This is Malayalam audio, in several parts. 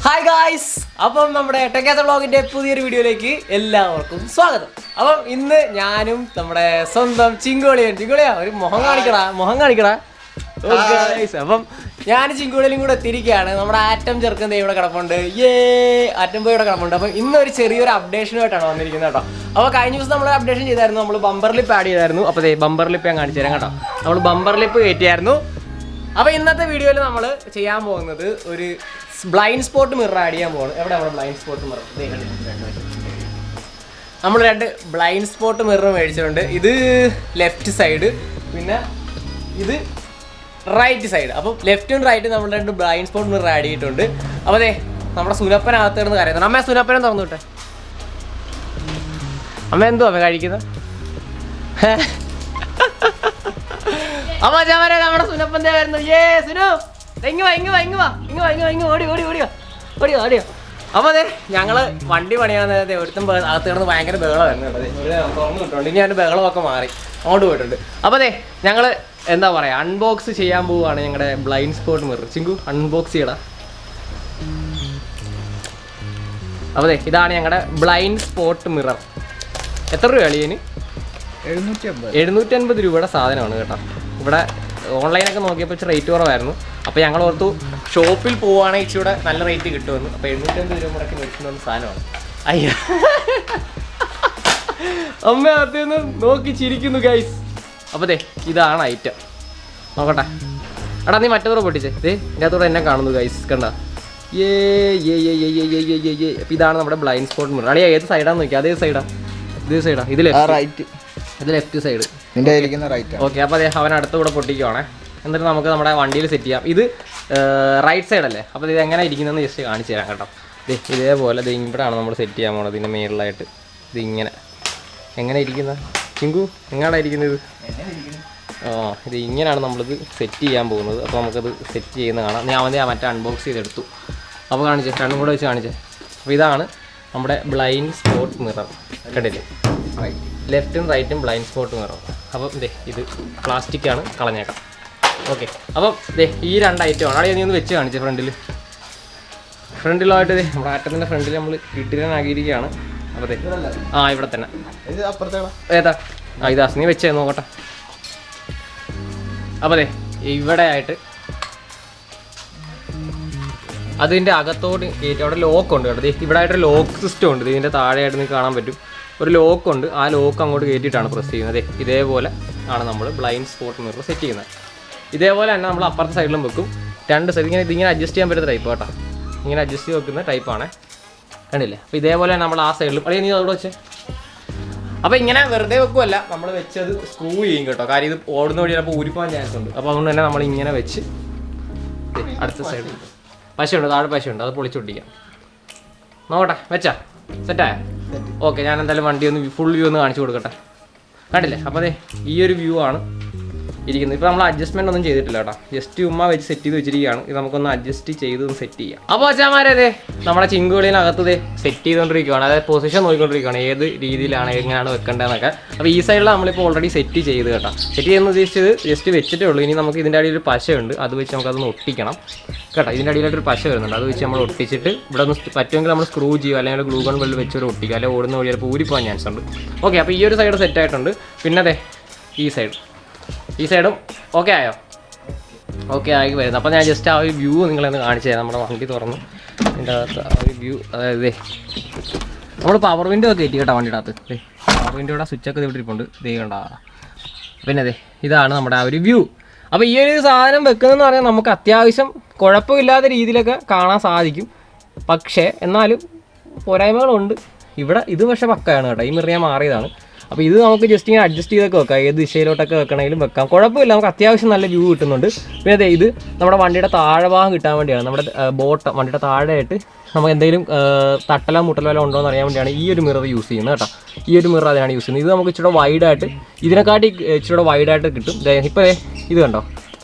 ഹായ് ഗായ്സ്, അപ്പം നമ്മുടെ ടെക്കാച്ചർ വ്ളോഗിന്റെ പുതിയൊരു വീഡിയോയിലേക്ക് എല്ലാവർക്കും സ്വാഗതം. അപ്പം ഇന്ന് ഞാനും നമ്മുടെ സ്വന്തം ചിങ്കോളിയാ ഒരു മുഖം കാണിക്കടാ. അപ്പം ഞാൻ ചിങ്കോളിയിലും കൂടെ എത്തിയിരിക്കുകയാണ്. നമ്മുടെ ആറ്റം ചെറുക്കൻ ഇവിടെ കിടപ്പുണ്ട്, ആറ്റം പോയി ഇവിടെ കിടപ്പുണ്ട്. അപ്പം ഇന്നൊരു ചെറിയൊരു അപ്ഡേഷനുമായിട്ടാണ് വന്നിരിക്കുന്നത് കേട്ടോ. അപ്പോൾ കഴിഞ്ഞ ദിവസം നമ്മൾ അപ്ഡേഷൻ ചെയ്തായിരുന്നു, നമ്മൾ ബമ്പർ ലിപ്പ് ആഡ് ചെയ്തായിരുന്നു. അപ്പോൾ ബമ്പർ ലിപ്പ് ഞാൻ കാണിച്ചു തരാം കേട്ടോ. നമ്മൾ ബമ്പർ ലിപ്പ് കയറ്റിയായിരുന്നു. അപ്പോൾ ഇന്നത്തെ വീഡിയോയിൽ നമ്മൾ ചെയ്യാൻ പോകുന്നത് ഒരു ബ്ലൈൻഡ് സ്പോട്ട് മിറർ ആഡ് ചെയ്യാൻ പോകുന്നത്. എവിടെ ബ്ലൈൻഡ് സ്പോട്ട് മിറർ? നമ്മൾ രണ്ട് ബ്ലൈൻഡ് സ്പോട്ട് മിറർ മേടിച്ചിട്ടുണ്ട്. ഇത് ലെഫ്റ്റ് സൈഡ്, പിന്നെ ഇത് റൈറ്റ് സൈഡ്. അപ്പം ലെഫ്റ്റും റൈറ്റും നമ്മൾ രണ്ട് ബ്ലൈൻഡ് സ്പോട്ട് മിറർ ആഡ് ചെയ്തിട്ടുണ്ട്. അപ്പോൾ നമ്മുടെ സുനപ്പനകത്ത് കിടന്ന് കരയുന്നുണ്ട്. അമ്മ സുനപ്പനെ തുറന്നു വിട്ടെ. അമ്മ എന്തുവാ അമ്മ കഴിക്കുന്നത്? അമ്മ ചാമര നമ്മുടെ സുനപ്പന്റെ വരുന്നു. സുനു ഓടിയോ. അപ്പോൾ ഞങ്ങള് വണ്ടി പണിയാൻ ഒരുത്തും അകത്ത് കിടന്ന് ഭയങ്കര ബഹളമായിരുന്നു കേട്ടോ. തുറന്നു കിട്ടുന്നുണ്ട്. ഇനി അതിൻ്റെ ബഹളമൊക്കെ മാറി അങ്ങോട്ട് പോയിട്ടുണ്ട്. അപ്പോൾ ഞങ്ങള് എന്താ പറയാ, അൺബോക്സ് ചെയ്യാൻ പോവുകയാണ് ഞങ്ങളുടെ blind spot mirror. Chinku unbox ചെയ്യടാ. അപ്പോൾ ഇതാണ് ഞങ്ങളുടെ ബ്ലൈൻഡ് സ്പോട്ട് മിറർ. എത്ര രൂപ അളിയന്? 750 രൂപയുടെ സാധനമാണ് കേട്ടോ. ഇവിടെ ഓൺലൈനൊക്കെ നോക്കിയപ്പോൾ ഇച്ചിരി റേറ്റ് കുറവായിരുന്നു. അപ്പോൾ ഞങ്ങൾ ഓർത്തു ഷോപ്പിൽ പോവുകയാണെങ്കിൽ ഇച്ചിരി നല്ല റേറ്റ് കിട്ടുമെന്ന്. അപ്പോൾ 750 രൂപ മുടക്കി മേടിക്കുന്ന സാധനമാണ്. അയ്യോ, അമ്മ അകത്തുനിന്ന് നോക്കി ചിരിക്കുന്നു ഗൈസ്. അപ്പോൾ ഇതാണ് ഐറ്റം. നോക്കട്ടെ എടാ, നീ മറ്റേതോടെ പൊട്ടിച്ചേ. ഇതിനകത്തൂടെ എന്നെ കാണുന്നു ഗൈസ്, കണ്ട. അപ്പോൾ ഇതാണ് നമ്മുടെ ബ്ലൈൻഡ് സ്പോട്ട് മിറർ. അളിയാ ഏത് സൈഡാന്ന് നോക്കിയാൽ? അതേ സൈഡാ, ഇതേ സൈഡാ. ഇത് ലെഫ്റ്റ് സൈഡ്. ഓക്കെ, അപ്പോൾ അവൻ അടുത്തുകൂടെ പൊട്ടിക്കുവാണേ. എന്നിട്ട് നമുക്ക് നമ്മുടെ വണ്ടിയിൽ സെറ്റ് ചെയ്യാം. ഇത് റൈറ്റ് സൈഡ് അല്ലേ? അപ്പോൾ ഇത് എങ്ങനെ ഇരിക്കുന്നതെന്ന് ജസ്റ്റ് കാണിച്ചു തരാം കേട്ടോ. ഇതേപോലെ ഇവിടെയാണ് നമ്മൾ സെറ്റ് ചെയ്യാൻ പോകുന്നത്. ഇതിൻ്റെ മേളിലായിട്ട് ഇതിങ്ങനെ എങ്ങനെ ഇരിക്കുന്നത്? ചിങ്കു എങ്ങനെയാണ് ഇരിക്കുന്നത്? ഇത് ഇങ്ങനെയാണ് നമ്മളിത് സെറ്റ് ചെയ്യാൻ പോകുന്നത്. അപ്പോൾ നമുക്കത് സെറ്റ് ചെയ്യുന്നത് കാണാം. ഞാൻ മറ്റേ അൺബോക്സ് ചെയ്തെടുത്തു. അപ്പോൾ കാണിച്ചേ, രണ്ടും കൂടെ വെച്ച് കാണിച്ചേ. അപ്പോൾ ഇതാണ് നമ്മുടെ ബ്ലൈൻഡ് സ്പോട്ട് മിറർ. കണ്ടില്ലേ? ലെഫ്റ്റും റൈറ്റും ബ്ലൈൻഡ് സ്പോട്ട് മിറർ. അപ്പം ഇത് പ്ലാസ്റ്റിക്കാണ്, കളഞ്ഞേക്കാം. ഓക്കെ, അപ്പം ഈ രണ്ട് ഐറ്റമാണ്. അവിടെ നീ ഒന്ന് വെച്ച് കാണിച്ചേ ഫ്രണ്ടിലായിട്ട്. നമ്മുടെ ആറ്റത്തിൻ്റെ ഫ്രണ്ടിൽ നമ്മൾ കിട്ടിരാനാക്കിയിരിക്കുകയാണ്. അപ്പോൾ ഇവിടെ തന്നെ. ഏതാ? ഇതാ, നീ വെച്ചേ നോക്കട്ടെ. അപ്പോൾ ഇവിടെ ആയിട്ട് അതിൻ്റെ അകത്തോട്ട് കയറ്റി അവിടെ ലോക്കുണ്ട് കേട്ടോ. ഇവിടെ ആയിട്ട് ലോക്ക് സിസ്റ്റം ഉണ്ട്. ഇതിൻ്റെ താഴെയായിട്ട് നിങ്ങൾക്ക് കാണാൻ പറ്റും ഒരു ലോക്കുണ്ട്. ആ ലോക്ക് അങ്ങോട്ട് കയറ്റിയിട്ടാണ് പ്രസ് ചെയ്യുന്നത്. ഇതേപോലെ ആണ് നമ്മൾ ബ്ലൈൻഡ് സ്പോട്ട് മിറർ സെറ്റ് ചെയ്യുന്നത്. ഇതേപോലെ തന്നെ നമ്മൾ അപ്പുറത്തെ സൈഡിലും വെക്കും. രണ്ട് സൈഡ് ഇതിങ്ങനെ അഡ്ജസ്റ്റ് ചെയ്യാൻ പറ്റുന്ന ടൈപ്പ് കേട്ടോ. ഇങ്ങനെ അഡ്ജസ്റ്റ് ചെയ്ത് വെക്കുന്ന ടൈപ്പാണ്, കണ്ടില്ലേ? അപ്പോൾ ഇതേപോലെ നമ്മൾ ആ സൈഡിലും. അല്ലെങ്കിൽ നീ അവിടെ വെച്ചേ. അപ്പോൾ ഇങ്ങനെ വെറുതെ വെക്കുമല്ല, നമ്മൾ വെച്ചത് സ്ക്രൂ ചെയ്യും കേട്ടോ. കാര്യം ഇത് ഓടുന്ന വഴി ചിലപ്പോൾ ഊരിപ്പോകാൻ ചാൻസ് ഉണ്ട്. അപ്പോൾ അതുകൊണ്ട് തന്നെ നമ്മൾ ഇങ്ങനെ വെച്ച് അടുത്ത സൈഡിൽ പശയുണ്ട്, താഴെ പശയുണ്ട്, അത് പൊളിച്ചൊട്ടിക്കാം. നോക്കട്ടെ, വെച്ചാ സെറ്റായ? ഓക്കെ, ഞാൻ എന്തായാലും വണ്ടി ഒന്ന് ഫുൾ വ്യൂ ഒന്ന് കാണിച്ചു കൊടുക്കട്ടെ. കണ്ടില്ലേ? അപ്പോൾ ഈ ഒരു വ്യൂ ആണ് ഇരിക്കുന്നത്. ഇപ്പോൾ നമ്മൾ അഡ്ജസ്റ്റ്മെൻ്റ് ഒന്നും ചെയ്തിട്ടില്ല കേട്ടോ. ജസ്റ്റ് ഉമ്മ വെച്ച് സെറ്റ് ചെയ്ത് വെച്ചിരിക്കുകയാണ്. ഇത് നമുക്കൊന്ന് അഡ്ജസ്റ്റ് ചെയ്ത് സെറ്റ് ചെയ്യാം. അപ്പോൾ അച്ഛന്മാരെ നമ്മുടെ ചിങ്കുകളിനകത്ത് സെറ്റ് ചെയ്തുകൊണ്ടിരിക്കുകയാണ്. അതായത് പൊസിഷൻ നോക്കിക്കൊണ്ടിരിക്കുകയാണ്, ഏത് രീതിയിലാണ് എങ്ങനെയാണ് വെക്കേണ്ടതെന്നൊക്കെ. അപ്പോൾ ഈ സൈഡിൽ നമ്മളിപ്പോൾ ഓൾറെഡി സെറ്റ് ചെയ്ത് കേട്ടോ. സെറ്റ് ചെയ്യുന്ന ഉദ്ദേശിച്ചത് ജസ്റ്റ് വെച്ചിട്ടേ ഉള്ളൂ. ഇനി നമുക്ക് ഇതിൻ്റെ അടിയിൽ ഒരു പശയുണ്ട്, അത് വെച്ച് നമുക്കതൊന്ന് ഒട്ടിക്കണം കേട്ടോ. ഇതിൻ്റെ അടിയിലായിട്ടൊരു പശ വരുന്നുണ്ട്, അത് വെച്ച് നമ്മൾ ഒട്ടിച്ചിട്ട് ഇവിടെ ഒന്ന് പറ്റുമെങ്കിൽ നമ്മൾ സ്ക്രൂ ചെയ്യുക, അല്ലെങ്കിൽ ഗ്ലൂ ഗൺ വെള്ളം വെച്ചൊരു ഒട്ടിക്കുക, അല്ലെങ്കിൽ ഓടുന്ന വഴി ചിലപ്പോൾ ഊരിപ്പോകാൻ ചാൻസ് ഉണ്ട്. ഓക്കെ, അപ്പോൾ ഈ ഒരു സൈഡ് സെറ്റ് ആയിട്ടുണ്ട്. പിന്നെ ഈ സൈഡും ഓക്കെ ആയോ? ഓക്കെ ആയി വരുന്നത്. അപ്പോൾ ഞാൻ ജസ്റ്റ് ആ ഒരു വ്യൂ നിങ്ങളെന്ന് കാണിച്ചു തരാം. നമ്മുടെ വണ്ടി തുറന്നു ഇതിൻ്റെ അകത്ത് ആ ഒരു വ്യൂ. അതായത് നമ്മൾ പവർ വിൻഡോ ഒക്കെ കയറ്റി കേട്ടോ വണ്ടിയുടെ അകത്ത്. പവർ വിൻഡോയുടെ സ്വിച്ചൊക്കെ ഇവിടെ ഇരിപ്പുണ്ട്, കണ്ട. പിന്നെ ഇതാണ് നമ്മുടെ ആ ഒരു വ്യൂ. അപ്പോൾ ഈ ഒരു സാധനം വെക്കുന്നതെന്ന് പറഞ്ഞാൽ നമുക്ക് അത്യാവശ്യം കുഴപ്പമില്ലാത്ത രീതിയിലൊക്കെ കാണാൻ സാധിക്കും. പക്ഷേ എന്നാലും പോരായ്മകളുണ്ട് ഇവിടെ. ഇത് പക്ഷേ പക്കയാണ് കേട്ടോ. ഈ മിറർ ഞാൻ മാറിയതാണ്. അപ്പോൾ ഇത് നമുക്ക് ജസ്റ്റ് ഇങ്ങനെ അഡ്ജസ്റ്റ് ചെയ്തൊക്കെ വെക്കാം, ഏത് ദിശയിലോട്ടൊക്കെ വെക്കണമെങ്കിലും വെക്കാം, കുഴപ്പമില്ല. നമുക്ക് അത്യാവശ്യം നല്ല വ്യൂ കിട്ടുന്നുണ്ട്. പിന്നെ ഇത് നമ്മുടെ വണ്ടിയുടെ താഴെ ഭാഗം കിട്ടാൻ വേണ്ടിയാണ്. നമ്മുടെ ബോട്ടം വണ്ടിയുടെ താഴെയായിട്ട് നമുക്ക് എന്തെങ്കിലും തട്ടലോ മുട്ടലോ ഉണ്ടോ എന്ന് അറിയാൻ വേണ്ടിയാണ് ഈ ഒരു മിറർ യൂസ് ചെയ്യുന്നത് കേട്ടോ. ഈ ഒരു മിറർ അതിനാണ് യൂസ് ചെയ്യുന്നത്. ഇത് നമുക്ക് ഇച്ചിരി വൈഡായിട്ട്, ഇതിനെക്കാട്ടി ഇച്ചിരി വൈഡായിട്ട് കിട്ടും. ഇപ്പോൾ ഇത് കണ്ടോ,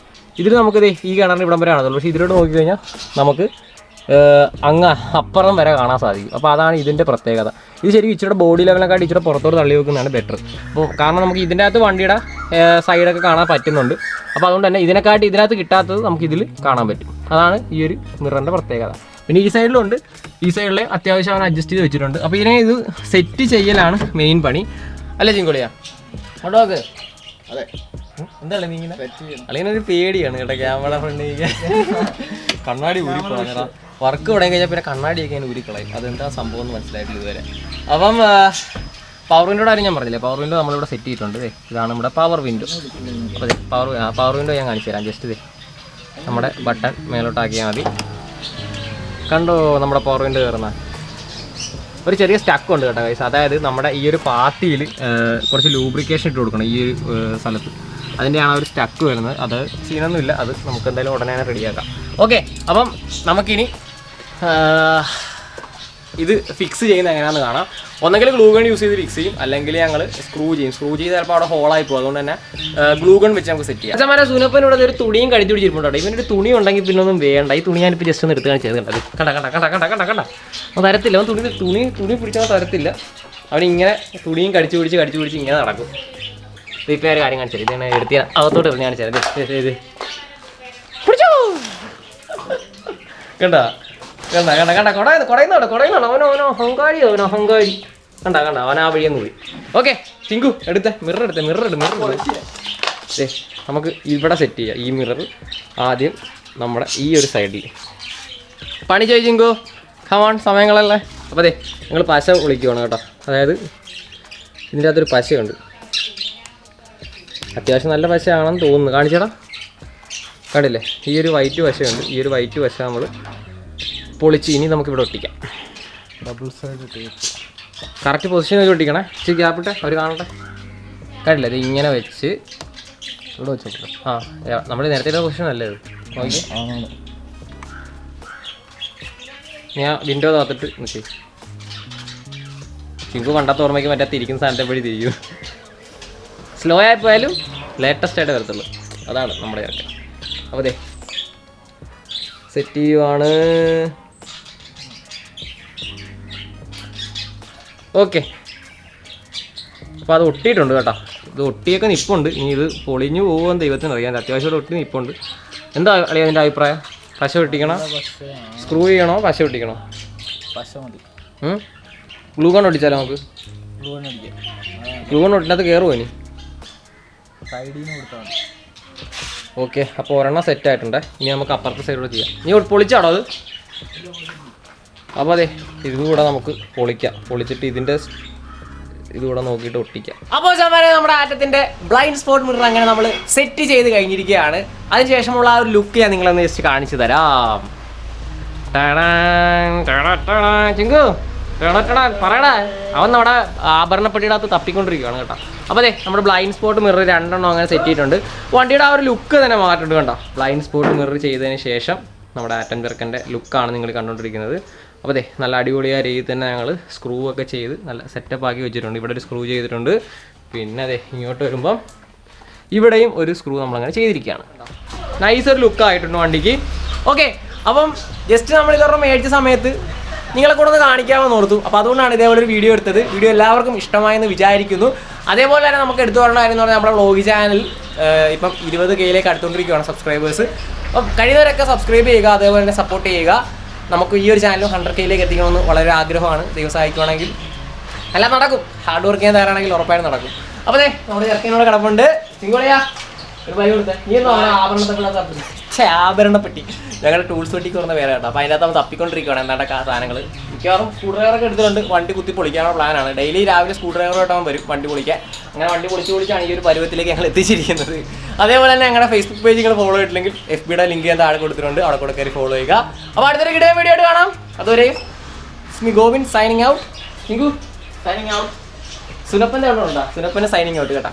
ഇതിൽ നമുക്കിത് ഈ കിണറിന് ഇവിടം വരെ ആണല്ലോ. പക്ഷേ ഇതിലോട്ട് നോക്കിക്കഴിഞ്ഞാൽ നമുക്ക് അങ്ങ് അപ്പുറം വരെ കാണാൻ സാധിക്കും. അപ്പോൾ അതാണ് ഇതിൻ്റെ പ്രത്യേകത. ഇത് ശരിക്കും ഇച്ചിരി ബോഡി ലെവലിനെക്കാട്ടി ഇച്ചിരി പുറത്തോട്ട് തള്ളി വെക്കുന്നതാണ് ബെറ്റർ. അപ്പോൾ കാരണം നമുക്ക് ഇതിൻ്റെ അകത്ത് വണ്ടിയുടെ സൈഡൊക്കെ കാണാൻ പറ്റുന്നുണ്ട്. അപ്പോൾ അതുകൊണ്ട് തന്നെ ഇതിനകത്ത് കിട്ടാത്തത് നമുക്കിതിൽ കാണാൻ പറ്റും. അതാണ് ഈ ഒരു മിററിൻ്റെ പ്രത്യേകത. പിന്നെ ഈ സൈഡിലുണ്ട്, ഈ സൈഡിൽ അത്യാവശ്യം അവൻ അഡ്ജസ്റ്റ് ചെയ്ത് വെച്ചിട്ടുണ്ട്. അപ്പോൾ ഇതിനെ ഇത് സെറ്റ് ചെയ്യലാണ് മെയിൻ പണി അല്ലേ ചിങ്കുളിയാ? അതോക്കെ അതെ. എന്താണ് നീ ഇങ്ങനെ അല്ലെങ്കിൽ ഒരു പേടിയാണ് കേട്ടോ ക്യാമറ ഫ്രണ്ട് കണ്ണാടി ഊരിക്കളഞ്ഞാ. വർക്ക് തുടങ്ങി കഴിഞ്ഞാൽ പിന്നെ കണ്ണാടിയൊക്കെ ഞാൻ ഊരിക്കളയും. അതെന്താ സംഭവം എന്ന് മനസ്സിലായിട്ടില്ല ഇതുവരെ. അപ്പം പവർ വിൻഡോയുടെ കാര്യം ഞാൻ പറഞ്ഞില്ലേ, പവർ വിൻഡോ നമ്മളിവിടെ സെറ്റ് ചെയ്തിട്ടുണ്ട്. ഇതാണ് നമ്മുടെ പവർ വിൻഡോ. അപ്പോൾ പവർ വിൻഡോ ഞാൻ കാണിച്ചു തരാം. ജസ്റ്റ് നമ്മുടെ ബട്ടൺ മേലോട്ടാക്കിയാൽ മതി. കണ്ടോ നമ്മുടെ പവർ വിൻഡോ കയറുന്ന ഒരു ചെറിയ സ്റ്റക്ക് ഉണ്ട് കേട്ടോ ഗൈസ്. അതായത് നമ്മുടെ ഈ ഒരു പാത്തിയിൽ കുറച്ച് ലൂബ്രിക്കേഷൻ ഇട്ട് കൊടുക്കണം ഈ ഒരു സ്ഥലത്ത്. അതിൻ്റെയാണ് ഒരു സ്റ്റക്ക് വരുന്നത്. അത് സീനൊന്നുമില്ല, അത് നമുക്ക് എന്തായാലും ഉടനെ തന്നെ റെഡിയാക്കാം. ഓക്കെ, അപ്പം നമുക്കിനി ഇത് ഫിക്സ് ചെയ്യുന്നത് എങ്ങനെയാണെന്ന് കാണാം. ഒന്നെങ്കിൽ ഗ്ലൂ ഗൺ യൂസ് ചെയ്ത് ഫിക്സ് ചെയ്യും, അല്ലെങ്കിൽ ഞങ്ങൾ സ്ക്രൂ ചെയ്യും. സ്ക്രൂ ചെയ്ത് ചിലപ്പോൾ അവിടെ ഹോളായി പോകും. അതുകൊണ്ട് തന്നെ ഗ്ലൂ ഗൺ വെച്ച് നമുക്ക് സെറ്റ് ചെയ്യാം. അച്ഛന്മാരെ സുനപ്പനോട് ഒരു തുണിയും കടിച്ചു പിടിച്ചിട്ടുണ്ടോ? ഇവനൊരു തുണി ഉണ്ടെങ്കിൽ പിന്നെ ഒന്നും വേണ്ട. ഈ തുണി ഞാനിപ്പോൾ ജസ്റ്റ് ഒന്ന് എടുത്ത് കാണിച്ചത് കണ്ടത്. കണ്ട അവൻ തരത്തില്ല. അവൻ തുണി പിടിച്ചാൽ തരത്തില്ല. അവനിങ്ങനെ തുണിയും കടിച്ചു പിടിച്ച് ഇങ്ങനെ നടക്കും. ഇപ്പോൾ ഒരു കാര്യം കാണിച്ചത് ഇതാണ് എടുത്തിയ അകത്തോട്ട് എറിഞ്ഞ് കാണിച്ചത്. ഇത് പിടിച്ചോ കണ്ട കൊടയുന്നോ അവനോ അഹങ്കാരി. കണ്ട അവൻ ആ വഴിയൊന്നും പോയി. ഓക്കെ ചിങ്കു എടുത്തേ മിറർ എടുത്തേ മിറർ നമുക്ക് ഇവിടെ സെറ്റ് ചെയ്യാം. ഈ മിറർ ആദ്യം നമ്മുടെ ഈ ഒരു സൈഡിൽ പണി ചെയ്യ് ചിങ്കു. കമാൺ സമയങ്ങളല്ലേ. അപ്പോൾ അതെ നിങ്ങൾ പശ വിളിക്കുവാണ് കേട്ടോ. അതായത് ഇതിൻ്റെ അകത്തൊരു പശയുണ്ട്, അത്യാവശ്യം നല്ല പശയാണെന്ന് തോന്നുന്നു. കാണിച്ചേടാ, കണ്ടില്ലേ ഈ ഒരു വൈറ്റ് പശയുണ്ട്. ഈ ഒരു വൈറ്റ് പശ നമ്മൾ പൊളിച്ച് ഇനി നമുക്കിവിടെ ഒട്ടിക്കാം. Double side tape correct position വെച്ച് ഒട്ടിക്കണേ. ഇച്ചിരി ഗ്യാപ്പിട്ടെ അവർ കാണട്ടെ. കണ്ടില്ലേ ഇത് ഇങ്ങനെ വെച്ച് ഇവിടെ വെച്ചോട്ടെ. ആ നമ്മൾ നേരത്തെ പൊസിഷൻ അല്ലേ ഇത്. നോക്കി ഞാൻ വിൻഡോ താത്തിട്ട് നിൽക്കി. ചിങ്കു പണ്ടത്തെ ഓർമ്മയ്ക്ക് മറ്റേ തിരിക്കുന്ന സ്ഥാനത്തെ വഴി തിരിക്കും. സ്ലോ ആയിപ്പോയാലും ലേറ്റസ്റ്റ് ആയിട്ട് വരത്തുള്ളൂ. അതാണ് നമ്മുടെ ചേർക്കൻ. അപ്പോൾ അതെ സെറ്റ് ചെയ്യുവാണ്. ഓക്കെ, അപ്പോൾ അത് ഒട്ടിയിട്ടുണ്ട് കേട്ടോ. ഇത് ഒട്ടിയൊക്കെ നിൽപ്പുണ്ട്. ഇനി ഇത് പൊളിഞ്ഞു പോകുമെന്ന് ദൈവത്തിന് അറിയാം. അത്യാവശ്യം ഒട്ടി നിൽപ്പുണ്ട്. എന്താ അളിയ അതിൻ്റെ അഭിപ്രായം? പശ ഒട്ടിക്കണോ, സ്ക്രൂ ചെയ്യണോ, പശ ഒട്ടിക്കണോ? പശ മതി. ഗ്ലൂ ഗൺ ഒട്ടിച്ചാലോ നമുക്ക്? ഗ്ലൂ ഗൺ ഒട്ടിനകത്ത് കയറുമോ ഇനി? ഓക്കെ, അപ്പോൾ ഒരെണ്ണം സെറ്റ് ആയിട്ടുണ്ട്. ഇനി നമുക്ക് അപ്പുറത്തെ സൈഡിലൂടെ ചെയ്യാം. നീ പൊളിച്ചാണോ അത്? അപ്പോൾ അതെ ഇതുകൂടെ നമുക്ക് പൊളിച്ചിട്ട് ഇതിൻ്റെ ഇതുകൂടെ നോക്കിയിട്ട് ഒട്ടിക്കാം. അപ്പോൾ ചമാരെ നമ്മുടെ ആറ്റത്തിൻ്റെ ബ്ലൈൻഡ് സ്പോട്ട് മിറർ അങ്ങനെ നമ്മൾ സെറ്റ് ചെയ്ത് കഴിഞ്ഞിരിക്കുകയാണ്. അതിനുശേഷമുള്ള ആ ഒരു ലുക്ക് ഞാൻ നിങ്ങളൊന്ന് ജസ്റ്റ് കാണിച്ചു തരാം. ചിങ്കു പറയടാ, അവൻ നമ്മുടെ ആഭരണപ്പെട്ടിയുടെ അകത്ത് തപ്പിക്കൊണ്ടിരിക്കുകയാണ് കേട്ടോ. അപ്പോൾ അതെ നമ്മുടെ ബ്ലൈൻഡ് സ്പോട്ട് മിറർ 2 എണ്ണം അങ്ങനെ സെറ്റ് ചെയ്തിട്ടുണ്ട്. വണ്ടിയുടെ ആ ഒരു ലുക്ക് തന്നെ മാറ്റിട്ടുണ്ട് കേട്ടോ. ബ്ലൈൻഡ് സ്പോട്ട് മിറർ ചെയ്തതിന് ശേഷം നമ്മുടെ ആറ്റം ചെറുക്കൻ്റെ ലുക്കാണ് നിങ്ങൾ കണ്ടുകൊണ്ടിരിക്കുന്നത്. അപ്പോൾ അതെ നല്ല അടിപൊളിയായ രീതിയിൽ തന്നെ ഞങ്ങൾ സ്ക്രൂ ഒക്കെ ചെയ്ത് നല്ല സെറ്റപ്പ് ആക്കി വെച്ചിട്ടുണ്ട്. ഇവിടെ ഒരു സ്ക്രൂ ചെയ്തിട്ടുണ്ട്. പിന്നെ അതെ ഇങ്ങോട്ട് വരുമ്പം ഇവിടെയും ഒരു സ്ക്രൂ നമ്മളങ്ങനെ ചെയ്തിരിക്കുകയാണ്. നൈസൊരു ലുക്കായിട്ടുണ്ട് വണ്ടിക്ക്. ഓക്കെ, അപ്പം ജസ്റ്റ് നമ്മൾ ഇതൊരെണ്ണം മേടിച്ച സമയത്ത് നിങ്ങളെ കൂടെ ഒന്ന് കാണിക്കാമെന്ന് ഓർത്തു. അപ്പോൾ അതുകൊണ്ടാണ് ഇതേപോലെ ഒരു വീഡിയോ എടുത്തത്. വീഡിയോ എല്ലാവർക്കും ഇഷ്ടമായെന്ന് വിചാരിക്കുന്നു. അതേപോലെ തന്നെ നമുക്ക് എടുത്തു പറഞ്ഞ കാര്യം എന്ന് പറഞ്ഞാൽ നമ്മുടെ വ്ളോഗ് ചാനൽ ഇപ്പം 20K അടുത്തുകൊണ്ടിരിക്കുകയാണ് സബ്സ്ക്രൈബേഴ്സ്. അപ്പം കഴിയുന്നവരൊക്കെ സബ്സ്ക്രൈബ് ചെയ്യുക, അതേപോലെ തന്നെ സപ്പോർട്ട് ചെയ്യുക. നമുക്ക് ഈ ഒരു ചാനലും 100K എത്തിക്കണമെന്ന് വളരെ ആഗ്രഹമാണ്. ദൈവം സഹായിക്കുകയാണെങ്കിൽ എല്ലാം നടക്കും. ഹാർഡ് വർക്ക് ചെയ്യാൻ തയ്യാറാണെങ്കിൽ ഉറപ്പായും നടക്കും. അപ്പോൾ അതെ നമ്മുടെ ചെറുക്കനോട് കിടപ്പുണ്ട്. സിംഗോളിയാ ഒരു ബൈ കൊടുത്തേ. നീ ഒന്നും ആഭരണപ്പെട്ടി ഞങ്ങളുടെ ടൂൾസ് പെട്ടിക്ക് പറഞ്ഞ പേര് കേട്ടോ. അപ്പോൾ അതിനകത്ത് നമ്മൾ തപ്പിക്കൊണ്ടിരിക്കുകയാണ് എന്താണ്ടൊക്കെ ആ സാധനങ്ങൾ. മിക്കവാറും സ്ക്രൂ ഡ്രൈവറൊക്കെ എടുത്തിട്ടുണ്ട്. വണ്ടി കുത്തി പൊളിക്കാനുള്ള പ്ലാനാണ്. ഡെയിലി രാവിലെ സ്ക്രൂ ഡ്രൈവറായിട്ടാൻ വരും വണ്ടി പൊളിക്കാൻ. അങ്ങനെ വണ്ടി പൊളിച്ചാണ് ഈ ഒരു പരുവത്തിലേക്ക് ഞങ്ങൾ എത്തിച്ചിരിക്കുന്നത്. അതേപോലെ തന്നെ ഞങ്ങളുടെ ഫേസ്ബുക്ക് പേജ് നിങ്ങൾ ഫോളോ ചെയ്തിട്ടില്ലെങ്കിൽ FBയുടെ ലിങ്ക് ഞാൻ താഴെ കൊടുത്തിട്ടുണ്ട്. അവിടെ കൂടെ കയറി ഫോളോ ചെയ്യുക. അപ്പോൾ അടുത്തൊരു വീഡിയോ ആയിട്ട് കാണാം. അതുവരെ സ്മി ഗോവിൻ സൈനിങ് ഔട്ട്. Signing out. സുനപ്പൻ്റെ അവിടെ ഉണ്ടോ? സുനപ്പൻ്റെ സൈനിങ് ഔട്ട് കേട്ടോ.